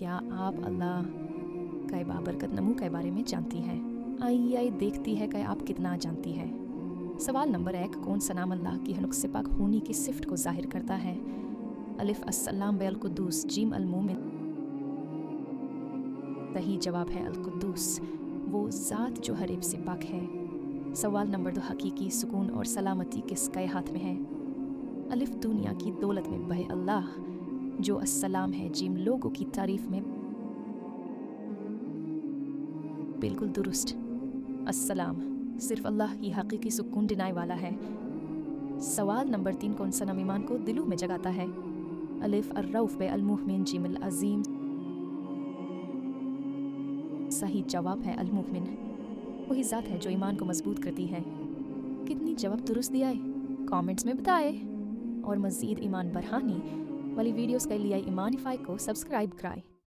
क्या आप अल्लाह का बाबरकत नमू के बारे में जानती हैं? आई देखती है कि आप कितना जानती है। सवाल नंबर 1, कौन सा नाम अल्लाह की नुक्स पाक होने की सिफ्त को जाहिर करता है? अलिफ अस्सलाम बे अल-कुद्दूस, जीम अल-मोमिन। सही जवाब है अल-कुद्दूस, वो ज़ात जो हर ऐब से पाक है। सवाल नंबर 2, हकीकी सुकून और सलामती किसके हाथ में है? अलिफ दुनिया की दौलत में बहे अल्लाह जो अस्सलाम है। जीम लोगों की तारीफ में बिल्कुल दुरुस्त, अस्सलाम सिर्फ अल्लाह ही हकीकी सुकून दिलाने वाला है। सवाल नंबर 3, कौन सा नाम ईमान को दिलों में जगाता है? अलिफ अर्रऊफ बे अल-मुमिन, जीम अल-अज़ीम। सही जवाब है अल-मुमिन, वही ज़ात है जो ईमान को मजबूत करती है। कितनी जवाब दुरुस्त दिया है कमेंट्स में बताए। और मज़ीद ईमान बढ़ाने वाली वीडियोस के लिए ईमानिफाई को सब्सक्राइब कराएं।